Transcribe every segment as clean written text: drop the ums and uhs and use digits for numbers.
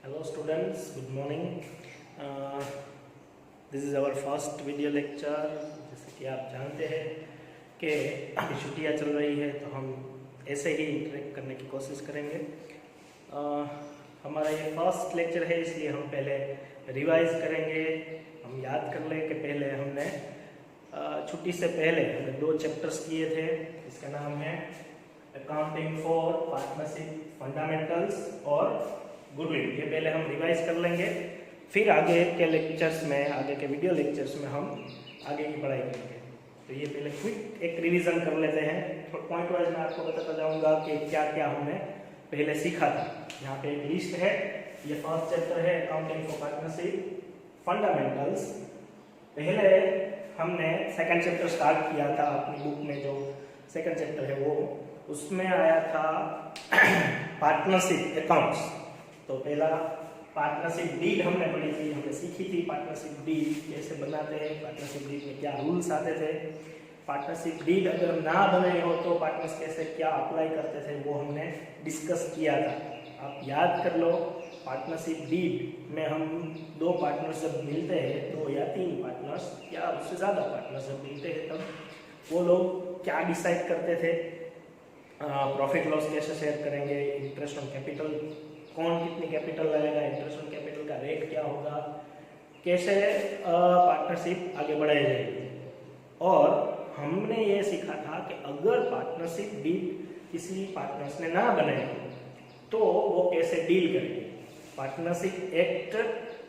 Hello students, good morning. This is our first video lecture. जैसे कि आप जानते हैं कि अभी छुट्टियाँ चल रही है तो हम ऐसे ही इंटरेक्ट करने की कोशिश करेंगे। हमारा ये फर्स्ट लेक्चर है इसलिए हम पहले रिवाइज करेंगे। हम याद कर लें कि पहले हमने छुट्टी से पहले हमने 2 चैप्टर्स किए थे। इसका नाम है अकाउंटिंग फॉर पार्टनरशिप फंडामेंटल्स और गुडविल। ये पहले हम रिवाइज कर लेंगे, फिर आगे के लेक्चर्स में, आगे के वीडियो लेक्चर्स में हम आगे की पढ़ाई करेंगे। तो ये पहले क्विक एक रिवीजन कर लेते हैं। पॉइंट वाइज मैं आपको बताता जाऊंगा कि क्या क्या हमने पहले सीखा था। यहाँ पे एक लिस्ट है, ये फर्स्ट चैप्टर है अकाउंटिंग फॉर पार्टनरशिप फंडामेंटल्स। पहले हमने सेकंड चैप्टर स्टार्ट किया था अपनी बुक में, जो सेकंड चैप्टर है वो, उसमें आया था पार्टनरशिप अकाउंट्स। तो पहला पार्टनरशिप डीड हमने पढ़ी थी, हमने सीखी थी पार्टनरशिप डीड कैसे बनाते हैं, पार्टनरशिप डीड में क्या रूल्स आते थे, पार्टनरशिप डीड अगर ना बने हो तो पार्टनर्स कैसे क्या अप्लाई करते थे, वो हमने डिस्कस किया था। आप याद कर लो, पार्टनरशिप डीड में हम 2 पार्टनर्स जब मिलते हैं, 2 या 3 पार्टनर्स या उससे ज़्यादा पार्टनर्स जब मिलते हैं, तब वो लोग क्या डिसाइड करते थे, प्रॉफिट लॉस कैसे शेयर करेंगे, इंटरेस्ट ऑन कैपिटल, कौन कितनी कैपिटल लगेगा, इंटरेस्ट ऑन कैपिटल का रेट क्या होगा, कैसे पार्टनरशिप आगे बढ़ाई जाएगी। और हमने ये सीखा था कि अगर पार्टनरशिप डीड किसी पार्टनर्स ने ना बनाई तो वो कैसे डील करेंगे। पार्टनरशिप एक्ट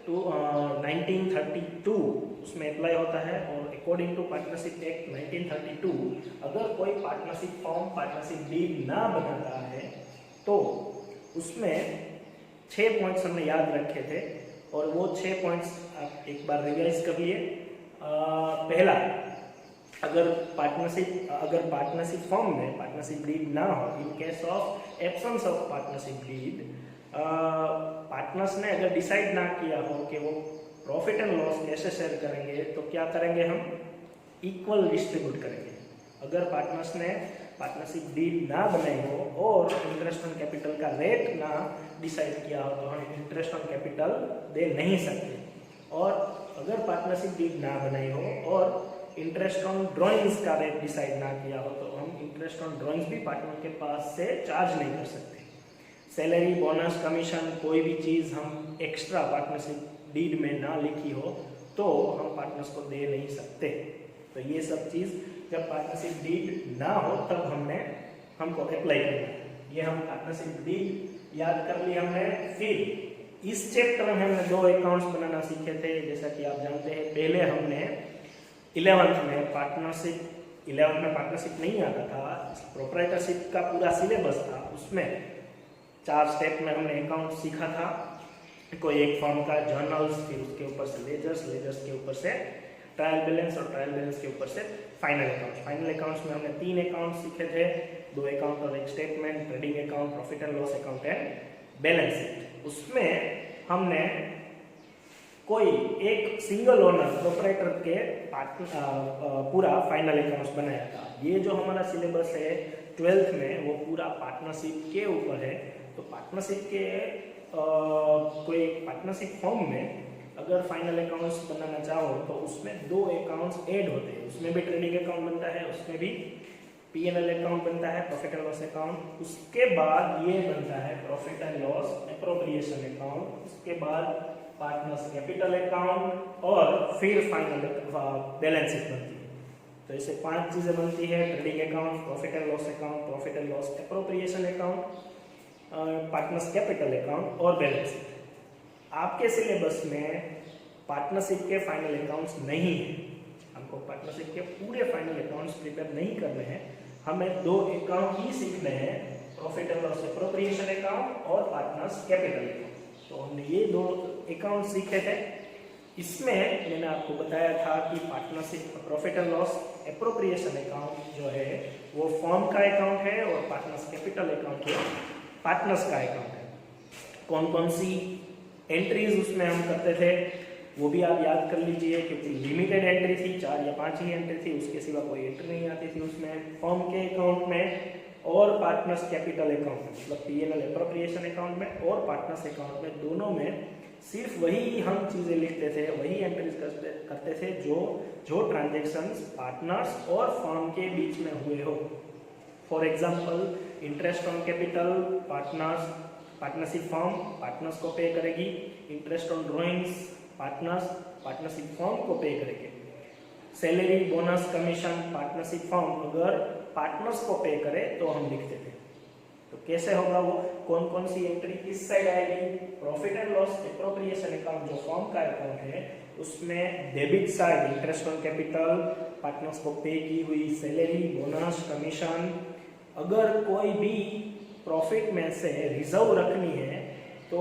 1932 उसमें अप्लाई होता है, और अकॉर्डिंग टू पार्टनरशिप एक्ट 1932 अगर कोई पार्टनरशिप फॉर्म पार्टनरशिप डीड ना बनाता है तो उसमें 6 पॉइंट्स हमने याद रखे थे, और वो 6 पॉइंट्स आप एक बार रिवाइज कर लिए। पहला, अगर पार्टनरशिप फॉर्म में पार्टनरशिप डीड ना हो, in case of absence of partnership deed, partners ने अगर डिसाइड ना किया हो कि वो प्रॉफिट एंड लॉस कैसे शेयर करेंगे, तो क्या करेंगे, हम इक्वल डिस्ट्रीब्यूट करेंगे। अगर पार्टनर्स ने पार्टनरशिप डीड ना बनाई हो और इंटरेस्ट ऑन कैपिटल का रेट ना डिसाइड किया हो तो हम इंटरेस्ट ऑन कैपिटल दे नहीं सकते। और अगर पार्टनरशिप डीड ना बनाई हो और इंटरेस्ट ऑन ड्राइंग्स का रेट डिसाइड ना किया हो तो हम इंटरेस्ट ऑन ड्राइंग्स भी पार्टनर के पास से चार्ज नहीं कर सकते। सैलरी, बोनस, कमीशन, कोई भी चीज़ हम एक्स्ट्रा पार्टनरशिप डीड में ना लिखी हो तो हम पार्टनर्स को दे नहीं सकते। तो ये सब चीज़ जब पार्टनरशिप डीड ना हो तब हमको अप्लाई करना है। ये हम पार्टनरशिप डीड याद कर लिए हमने। फिर इस चैप्टर में हमने 2 अकाउंट्स बनाना सीखे थे। जैसा कि आप जानते हैं, पहले हमने 11th में पार्टनरशिप नहीं आता था, प्रोप्राइटरशिप का पूरा सिलेबस था, उसमें 4 स्टेप में हमने अकाउंट सीखा था। कोई एक फर्म का जर्नल्स, फिर उसके ऊपर से लेजर्स के ऊपर से ट्रायल बैलेंस, और ट्रायल बैलेंस के ऊपर से फाइनल अकाउंट्स में हमने 3 अकाउंट सीखे थे, 2 अकाउंट और एक statement, trading account, profit and loss account and balance sheet. उसमें हमने कोई एक सिंगल ओनर प्रोप्राइटर के पूरा फाइनल अकाउंट्स बनाया था। ये जो हमारा सिलेबस है 12th में, वो पूरा पार्टनरशिप के ऊपर है। तो पार्टनरशिप के कोई पार्टनरशिप फॉर्म में अगर फाइनल अकाउंट्स बनाना चाहो तो उसमें 2 अकाउंट्स ऐड होते हैं। उसमें भी ट्रेडिंग अकाउंट बनता है, उसमें भी P&L अकाउंट बनता है, प्रॉफिट एंड लॉस अकाउंट। उसके बाद ये बनता है profit and loss appropriation account, उसके बाद पार्टनर्स कैपिटल अकाउंट, और फिर फाइनल बैलेंस शीट बनती है। तो ऐसे 5 चीज़ें बनती है: trading account, profit and loss account, profit and loss appropriation account, partners capital account और बैलेंस शीट। आपके सिलेबस में पार्टनरशिप के फाइनल अकाउंट्स नहीं है। हमको पार्टनरशिप के पूरे फाइनल अकाउंट्स प्रिपेयर नहीं करने हैं, हमें 2 अकाउंट ही सीखने हैं, profit and loss appropriation account और पार्टनर्स कैपिटल अकाउंट। तो हमने ये 2 अकाउंट सीखे थे। इसमें मैंने आपको बताया था कि partnership profit and loss appropriation account जो है वो फर्म का अकाउंट है, और पार्टनर्स कैपिटल अकाउंट जो पार्टनर्स का अकाउंट है। कौन कौन सी एंट्रीज उसमें हम करते थे वो भी आप याद कर लीजिए, क्योंकि लिमिटेड एंट्री थी, 4 या 5 ही एंट्री थी, उसके सिवा कोई एंट्री नहीं आती थी उसमें। फर्म के अकाउंट में और पार्टनर्स कैपिटल अकाउंट में, मतलब P&L एप्रोप्रिएशन अकाउंट में और पार्टनर्स अकाउंट में, दोनों में सिर्फ वही हम चीजें लिखते थे, वही एंट्रीज करते थे जो ट्रांजेक्शन्स पार्टनर्स और फर्म के बीच में हुए हो। For example interest on capital partnership firm partners को पे करेगी, interest on drawings partnership firm को पे करेगी, salary bonus commission partnership firm अगर पार्टनर्स को पे करे तो हम लिखते थे। तो कैसे होगा वो, कौन कौन सी एंट्री किस साइड आएगी, profit and loss appropriation account जो फर्म का अकाउंट है उसमें debit side interest on capital partners को पे की हुई सैलरी बोनस कमीशन, अगर कोई भी प्रॉफिट में से रिजर्व रखनी है तो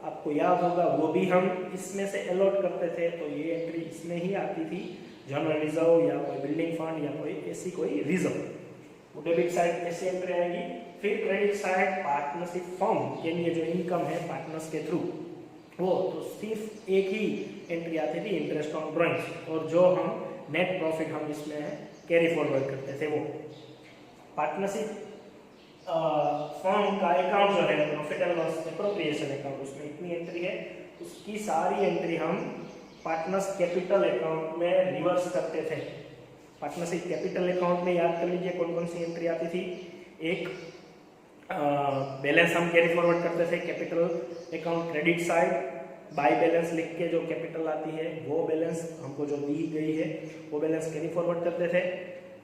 आपको याद होगा वो भी हम इसमें से अलॉट करते थे, तो ये एंट्री इसमें ही आती थी, जनरल रिजर्व या कोई बिल्डिंग फंड या कोई ऐसी कोई रिजर्व, वो डेबिट साइड ऐसी एंट्री आएगी। फिर क्रेडिट साइड पार्टनरशिप फर्म के लिए जो इनकम है पार्टनर्स के थ्रू वो तो सिर्फ एक ही एंट्री आती थी इंटरेस्ट ऑन ड्रॉइंग्स, और जो हम नेट प्रॉफिट हम इसमें कैरी फॉरवर्ड करते थे वो पार्टनरशिप फर्म का अकाउंट जो है profit and loss appropriation account, उसमें इतनी एंट्री है, उसकी सारी एंट्री हम पार्टनर्स कैपिटल अकाउंट में रिवर्स करते थे। पार्टनरशिप कैपिटल अकाउंट में याद कर लीजिए कौन कौन सी एंट्री आती थी, एक बैलेंस हम कैरी फॉरवर्ड करते थे capital account credit side, by balance लिख के जो कैपिटल आती है वो बैलेंस हमको जो दी गई है वो बैलेंस कैरी फॉरवर्ड करते थे।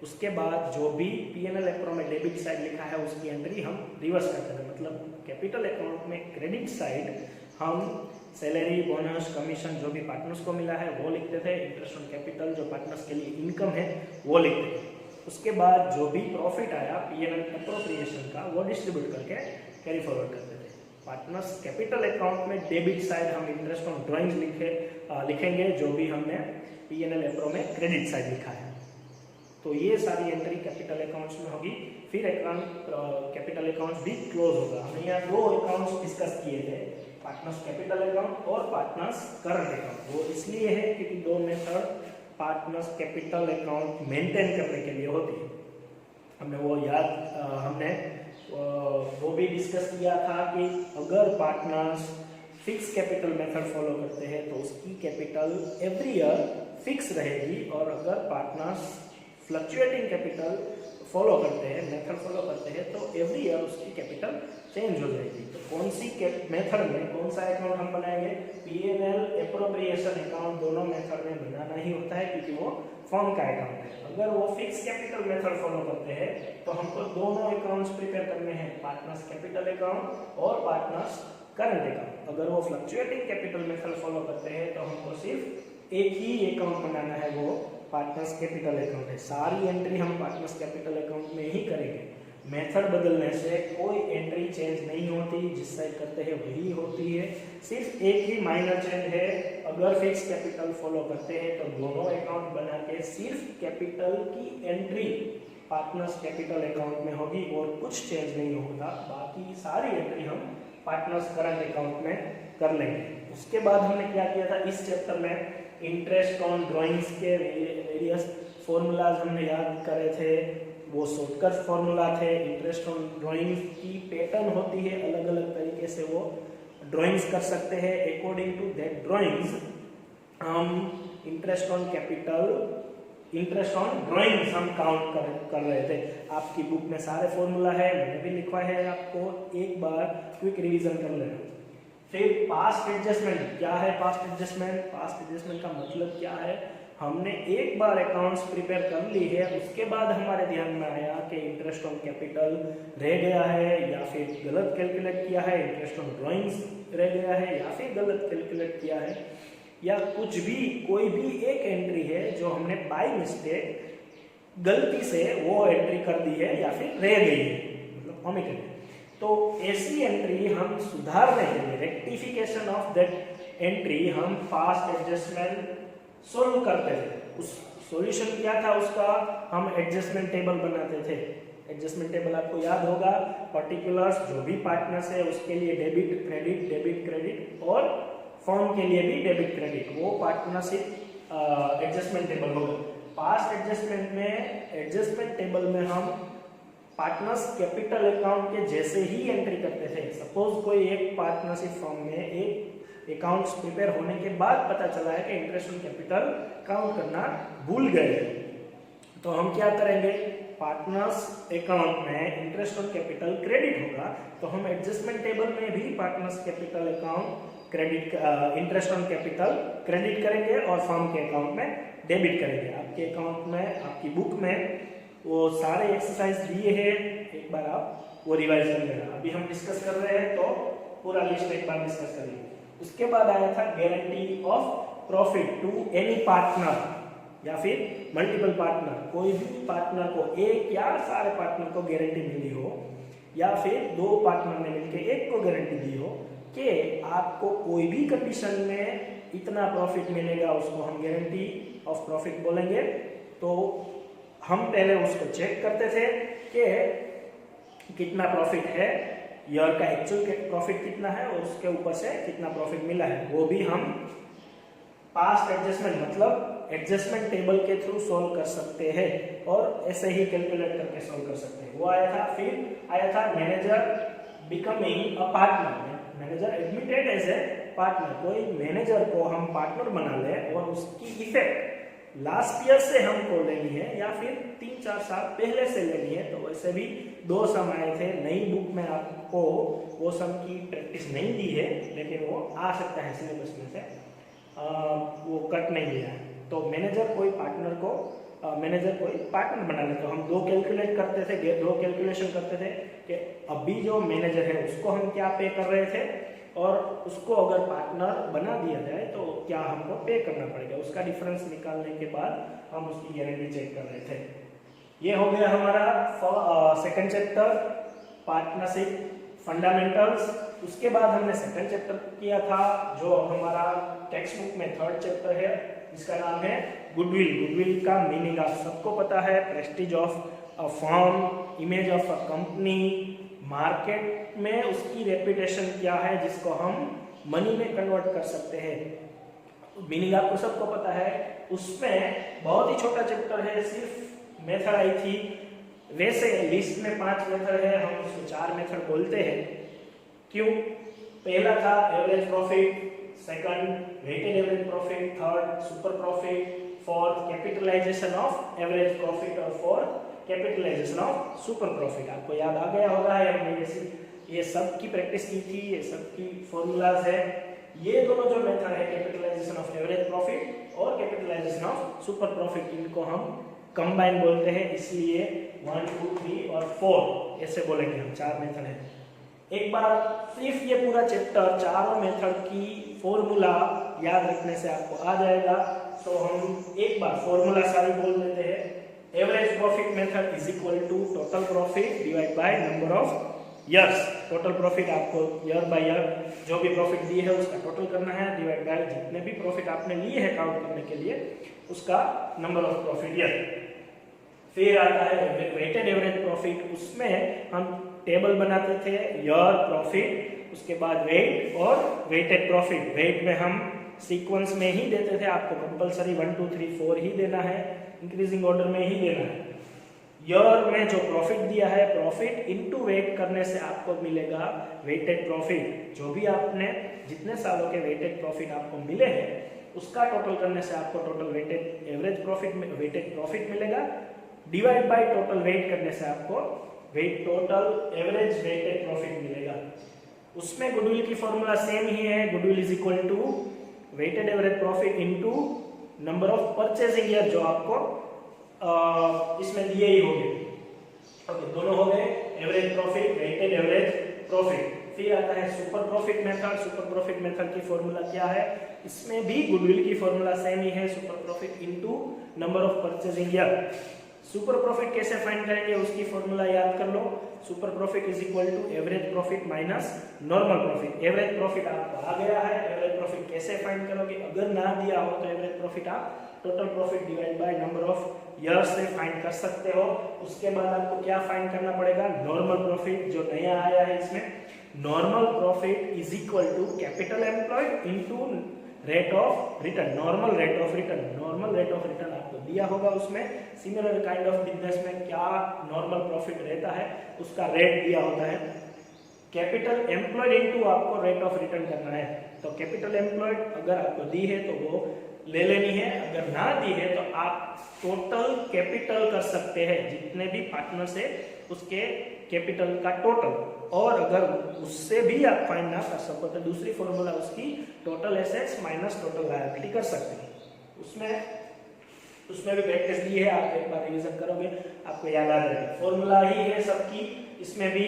उसके बाद जो भी P&L अकाउंट में डेबिट साइड लिखा है उसकी एंट्री हम रिवर्स करते थे, मतलब कैपिटल अकाउंट में क्रेडिट साइड हम सैलरी बोनस कमीशन जो भी पार्टनर्स को मिला है वो लिखते थे, इंटरेस्ट ऑन कैपिटल जो पार्टनर्स के लिए इनकम है वो लिखते थे। उसके बाद जो भी प्रॉफिट आया P&L एप्रोप्रिएशन का वो डिस्ट्रीब्यूट करके कैरी फॉरवर्ड करते थे। पार्टनर्स कैपिटल अकाउंट में डेबिट साइड हम इंटरेस्ट ऑन ड्रॉइंग्स लिखेंगे जो भी हमने P&L एप्रो में क्रेडिट साइड लिखा है। तो ये सारी एंट्री कैपिटल अकाउंट्स में होगी। फिर कैपिटल अकाउंट्स भी क्लोज होगा। हमने यहाँ दो अकाउंट्स डिस्कस किए थे, पार्टनर्स कैपिटल अकाउंट और पार्टनर्स करंट अकाउंट। वो इसलिए है क्योंकि दो method partners capital account maintain करने के लिए होती है। हमने वो भी डिस्कस किया था कि अगर partners fix capital method follow करते हैं तो उसकी कैपिटल एवरी ईयर फिक्स रहेगी, और अगर पार्टनर्स फ्लक्चुएटिंग कैपिटल फॉलो करते हैं, मेथड फॉलो करते हैं, तो एवरी ईयर उसकी कैपिटल चेंज हो जाएगी। तो कौन सी मेथड में कौन सा अकाउंट हम बनाएंगे, P&L एप्रोप्रिएशन अकाउंट दोनों मेथड में बनाना ही होता है क्योंकि वो फर्म का अकाउंट है। अगर वो फिक्स कैपिटल मेथड फॉलो करते हैं तो हमको दोनों अकाउंट्स प्रिपेयर करने हैं, पार्टनर्स कैपिटल अकाउंट और पार्टनर्स करंट अकाउंट। अगर वो फ्लक्चुएटिंग कैपिटल मेथड फॉलो करते हैं तो हमको सिर्फ एक ही अकाउंट बनाना है, वो पार्टनर्स कैपिटल अकाउंट है। सारी एंट्री हम पार्टनर्स कैपिटल अकाउंट में ही करेंगे। मेथड बदलने से कोई एंट्री चेंज नहीं होती, जिस साइड करते हैं वही होती है। सिर्फ एक ही माइनर चेंज है, अगर फिक्स कैपिटल फॉलो करते हैं तो दोनों अकाउंट बना के सिर्फ कैपिटल की एंट्री पार्टनर्स कैपिटल अकाउंट में होगी और कुछ चेंज नहीं होगा। बाकी सारी एंट्री हम पार्टनर्स करंट अकाउंट में कर लेंगे। उसके बाद हमने क्या किया था इस चैप्टर में, इंटरेस्ट ऑन ड्राइंग्स के वेरियस फॉर्मूलाज हमने याद करे थे। वो शॉर्टकट फॉर्मूला थे। इंटरेस्ट ऑन ड्राइंग्स की पैटर्न होती है, अलग अलग तरीके से वो ड्राइंग्स कर सकते हैं। अकॉर्डिंग टू दैट ड्राइंग्स हम interest on capital, interest on drawings हम काउंट कर रहे थे। आपकी बुक में सारे फॉर्मूला है, मैंने भी लिखवा है, आपको एक बार क्विक रिवीजन कर लेना। फिर पास्ट एडजस्टमेंट क्या है, पास्ट एडजस्टमेंट का मतलब क्या है, हमने एक बार अकाउंट्स प्रिपेयर कर ली है, उसके बाद हमारे ध्यान में आया कि इंटरेस्ट ऑन कैपिटल रह गया है या फिर गलत कैलकुलेट किया है, इंटरेस्ट ऑन ड्राइंग्स रह गया है या फिर गलत कैलकुलेट किया है, या कुछ भी कोई भी एक एंट्री है जो हमने बाय मिस्टेक गलती से वो एंट्री कर दी है या फिर रह गई है, मतलब ओमिटेड है। तो ऐसी एंट्री हम सुधारने के लिए, रेक्टिफिकेशन ऑफ दैट एंट्री, हम पास्ट एडजस्टमेंट सोल्व करते थे। उस सॉल्यूशन क्या था उसका, हम एडजस्टमेंट टेबल बनाते थे। एडजस्टमेंट टेबल आपको याद होगा, पर्टिकुलर्स जो भी पार्टनर्स है उसके लिए डेबिट क्रेडिट और फर्म के लिए भी डेबिट क्रेडिट, वो पार्टनरशिप एडजस्टमेंट टेबल होगा। पास्ट एडजस्टमेंट में, एडजस्टमेंट टेबल में हम पार्टनर्स कैपिटल अकाउंट के जैसे ही एंट्री करते थे। सपोज कोई एक पार्टनरशिप फर्म में एक अकाउंट्स प्रिपेयर होने के बाद पता चला है कि इंटरेस्ट ऑन कैपिटल काउंट करना भूल गए, तो हम क्या करेंगे, पार्टनर्स अकाउंट में इंटरेस्ट ऑन कैपिटल क्रेडिट होगा, तो हम एडजस्टमेंट टेबल में भी partners capital account credit interest on capital credit करेंगे और फर्म के अकाउंट में डेबिट करेंगे। आपके अकाउंट में, आपकी बुक में वो सारे एक्सरसाइज दिए हैं, एक बार आप वो रिवाइज कर लेना। अभी हम डिस्कस कर रहे हैं तो पूरा लिस्ट एक बार डिस्कस करेंगे। उसके बाद आया था guarantee of profit to any partner या फिर मल्टीपल पार्टनर, कोई भी पार्टनर को, एक या सारे पार्टनर को गारंटी मिली हो या फिर दो पार्टनर ने मिलकर एक को गारंटी दी हो कि आपको कोई भी कंडीशन में इतना प्रॉफिट मिलेगा, उसको हम गारंटी ऑफ प्रॉफिट बोलेंगे। तो हम पहले उसको चेक करते थे कि कितना प्रॉफिट है, ईयर का एक्चुअल प्रॉफिट कितना है और उसके ऊपर से कितना प्रॉफिट मिला है, वो भी हम पास्ट एडजस्टमेंट मतलब एडजस्टमेंट टेबल के थ्रू सॉल्व कर सकते हैं और ऐसे ही कैलकुलेट करके सॉल्व कर सकते हैं। वो आया था। फिर आया था manager becoming a partner, manager admitted as a partner, कोई मैनेजर को हम पार्टनर बना ले और उसकी इफेक्ट लास्ट ईयर से हमको लेनी है या फिर 3-4 साल पहले से लेनी है। तो वैसे भी 2 सम आए थे, नई बुक में आपको वो सम की प्रैक्टिस नहीं दी है, लेकिन वो आ सकता है सिलेबस में से, वो कट नहीं लिया है। तो मैनेजर कोई पार्टनर को मैनेजर कोई पार्टनर बना ले, तो हम 2 कैलकुलेट करते थे, 2 कैलकुलेशन करते थे कि अभी जो मैनेजर है उसको हम क्या पे कर रहे थे और उसको अगर पार्टनर बना दिया जाए तो क्या हमको पे करना पड़ेगा, उसका डिफरेंस निकालने के बाद हम उसकी गारंटी चेक कर रहे थे। ये हो गया हमारा सेकंड चैप्टर पार्टनरशिप फंडामेंटल्स। उसके बाद हमने सेकंड चैप्टर किया था जो हमारा टेक्स्ट बुक में थर्ड चैप्टर है, जिसका नाम है गुडविल। गुडविल का मीनिंग आप सबको पता है, Prestige of a firm, image of a company, market में उसकी रेपुटेशन क्या है जिसको हम मनी में कन्वर्ट कर सकते हैं। मीनिंग आपको सबको पता है। उसमें बहुत ही छोटा चैप्टर है, सिर्फ मेथड आई थी। वैसे लिस्ट में 5 मेथड है, हम उसको 4 मेथड बोलते हैं। क्यों? पहला था average profit, second weighted average profit, third super profit, fourth capitalisation of average profit और fourth capitalisation of super profit. आपको याद आ गया होगा, हमने ये सब की प्रैक्टिस की थी, ये सब की फॉर्मूलाज है। ये दोनों जो मेथड है कैपिटलाइजेशन ऑफ एवरेज प्रॉफिट और कैपिटलाइजेशन ऑफ सुपर प्रॉफिट, इनको हम कंबाइन बोलते हैं, इसलिए 1, 2, 3 और 4 ऐसे बोलेंगे हम। 4 मेथड है। एक बार सिर्फ ये पूरा चैप्टर चारों मेथड की फॉर्मूला याद रखने से आपको आ जाएगा। तो हम एक बार फॉर्मूला सारी बोल देते हैं। Average profit method is equal to total profit divide by number of years. Total profit आपको ईयर बाय ईयर जो भी प्रॉफिट दिए है उसका टोटल करना है, डिवाइड बाय जितने भी प्रॉफिट आपने लिए है काउंट करने के लिए उसका नंबर ऑफ प्रॉफिट ईयर। फिर आता है वेटेड एवरेज प्रॉफिट, उसमें हम टेबल बनाते थे ईयर प्रॉफिट, उसके बाद वेट और वेटेड प्रॉफिट। वेट में हम सीक्वेंस में ही देते थे, आपको कंपलसरी 1, 2, 3, 4 ही देना है, इंक्रीजिंग ऑर्डर में ही देना है। ईयर में जो प्रॉफिट दिया है, प्रॉफिट इनटू वेट करने से आपको मिलेगा वेटेड प्रॉफिट। जो भी आपने जितने सालों के वेटेड प्रॉफिट आपको मिले हैं उसका टोटल करने से आपको टोटल वेटेड एवरेज प्रॉफिट में वेटेड प्रॉफिट मिलेगा, डिवाइड बाय टोटल वेट करने से आपको weight total average weighted profit मिलेगा। उसमें गुडविल की फॉर्मूला सेम ही है, goodwill is equal to weighted average profit into number of purchasing year, जो आपको इसमें दिए ही होंगे। ओके, दोनों हो गए average profit, weighted average profit. फिर आता है super profit method. Super profit method की फॉर्मूला क्या है? इसमें भी गुडविल की फॉर्मूला सेम ही है, super profit into number of purchasing year. Super profit कैसे फाइंड करेंगे उसकी फॉर्मूला याद कर लो। Super profit is equal to average profit minus normal profit. Average profit आपको आ गया है, एवरेज प्रॉफिट कैसे फाइंड करोगे? अगर ना दिया हो तो एवरेज प्रॉफिट आप total profit divide by number of years से फाइंड कर सकते हो। उसके बाद आपको क्या फाइंड करना पड़ेगा? नॉर्मल प्रॉफिट, जो नया आया है इसमें। Normal profit is equal to capital employed into rate of return, normal rate of return. Normal rate of return आपको दिया होगा, उसमें सिमिलर काइंड ऑफ बिजनेस में क्या नॉर्मल प्रॉफिट रहता है उसका रेट दिया होता है। कैपिटल एम्प्लॉयड इनटू आपको रेट ऑफ रिटर्न करना है। तो कैपिटल एम्प्लॉयड अगर आपको दी है तो वो ले लेनी है, अगर ना दी है तो आप टोटल कैपिटल कर सकते हैं, जितने भी पार्टनर्स है उसके कैपिटल का टोटल। और अगर उससे भी आप फाइंड ना कर सको तो दूसरी फॉर्मूला उसकी total assets minus total liability कर सकते हैं। उसमें भी प्रैक्टिस दी है, आप एक बार रिवीजन करोगे आपको याद आ जाएगा। फॉर्मूला ही है सबकी, इसमें भी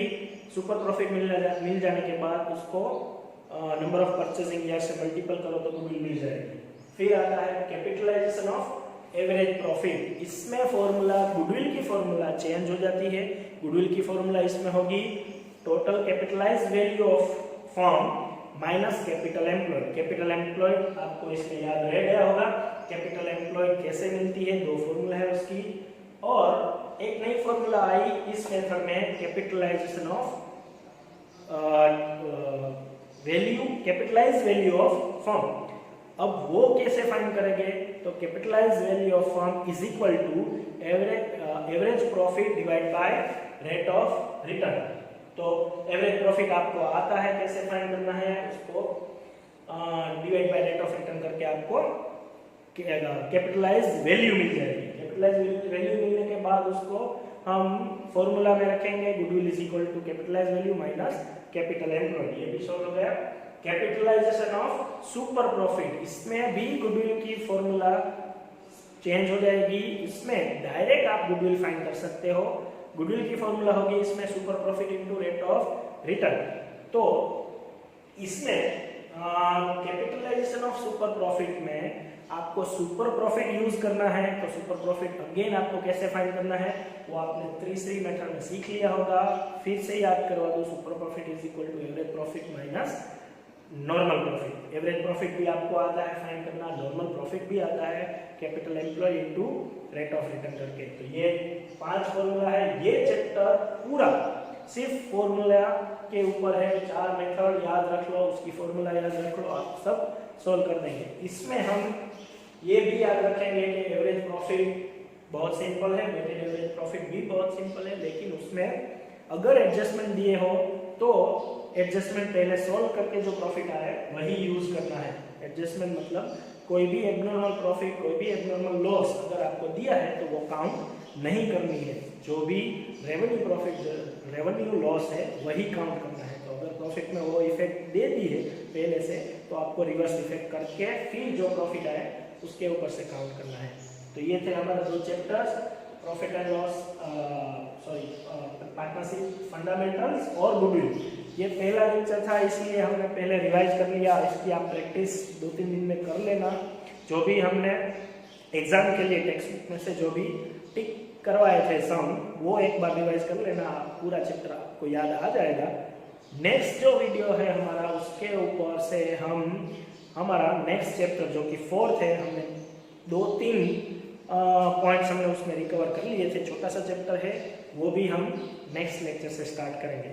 सुपर प्रॉफिट मिल जाने के बाद उसको नंबर ऑफ परचेसिंग ईयर से मल्टीपल करो तो गुडविल मिल जाएगी। फिर आता है कैपिटलाइजेशन ऑफ एवरेज प्रॉफिट। इसमें फॉर्मूला गुडविल की फॉर्मूला चेंज हो जाती है। गुडविल की फॉर्मूला इसमें होगी total capitalised value of firm minus capital employed. Capital employed आपको इसमें याद रह गया होगा, कैपिटल एम्प्लॉयड कैसे मिलती है, दो फॉर्मूला है उसकी। और एक नई फॉर्मूला आई इस मेथड में, capitalisation of value, capitalised value of firm. अब वो कैसे फाइंड करेंगे, तो capitalised value of firm is equal to average profit divide by rate of return. तो एवरेज प्रॉफिट आपको आता है, कैसे फाइंड करना है उसको divide by rate of return करके आपको कैपिटलाइज्ड वैल्यू मिल जाएगी। कैपिटलाइज्ड वैल्यू मिलने के बाद उसको हम फॉर्मूला में रखेंगे, goodwill is equal to capitalised value minus capital employed. ये भी सॉल्व हो गया। कैपिटलाइजेशन ऑफ सुपर प्रॉफिट, इसमें भी गुडविल की फॉर्मूला चेंज हो जाएगी। इसमें डायरेक्ट आप गुडविल फाइंड कर सकते हो। गुडविल की फॉर्मूला होगी इसमें super profit into rate of return. तो इसमें कैपिटलाइजेशन ऑफ सुपर प्रॉफिट में आपको सुपर प्रॉफिट यूज करना है। तो सुपर प्रॉफिट अगेन आपको कैसे फाइंड करना है वो आपने तीसरी मेथड में सीख लिया होगा। फिर से याद करवा दो, super profit is equal to average profit minus normal profit. Average profit भी आपको आता है फाइंड करना, नॉर्मल प्रॉफिट भी आता है, capital employ into rate of return करके। तो ये 5 फॉर्मूला है। ये चैप्टर पूरा सिर्फ फॉर्मूला के ऊपर है। 4 मेथड याद रख लो, उसकी फॉर्मूला याद रख लो, आप सब सोल्व कर देंगे। इसमें हम ये भी याद रखेंगे कि एवरेज प्रॉफिट बहुत सिंपल है, वेटेड एवरेज प्रॉफिट भी बहुत सिंपल है, लेकिन उसमें अगर एडजस्टमेंट दिए हो तो एडजस्टमेंट पहले सोल्व करके जो प्रॉफिट आए वही यूज करना है। एडजस्टमेंट मतलब कोई भी एबनॉर्मल प्रॉफिट, कोई भी एबनॉर्मल लॉस अगर आपको दिया है तो वो काउंट नहीं करनी है। जो भी रेवेन्यू प्रॉफिट, रेवेन्यू लॉस है वही काउंट करना है। तो अगर प्रॉफिट में वो इफेक्ट दे दी है पहले से तो आपको रिवर्स इफेक्ट करके फिर जो प्रॉफिट आए उसके ऊपर से काउंट करना है। तो ये थे हमारे 2 chapters, profit and loss, partnership fundamentals और गुडविल। ये पहला लेक्चर था इसलिए हमने पहले रिवाइज कर लिया। इसकी आप प्रैक्टिस 2-3 दिन में कर लेना। जो भी हमने एग्जाम के लिए टेक्स्ट बुक में से जो भी टिक करवाए थे सम, वो एक बार रिवाइज कर लेना, पूरा चैप्टर आपको याद आ जाएगा। नेक्स्ट जो वीडियो है हमारा, उसके ऊपर से हम हमारा नेक्स्ट चैप्टर जो कि 4th है, हमने 2-3 पॉइंट्स हमने उसमें रिकवर कर लिए थे। छोटा सा चैप्टर है, वो भी हम नेक्स्ट लेक्चर से स्टार्ट करेंगे।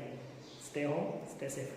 Stay home, stay safe.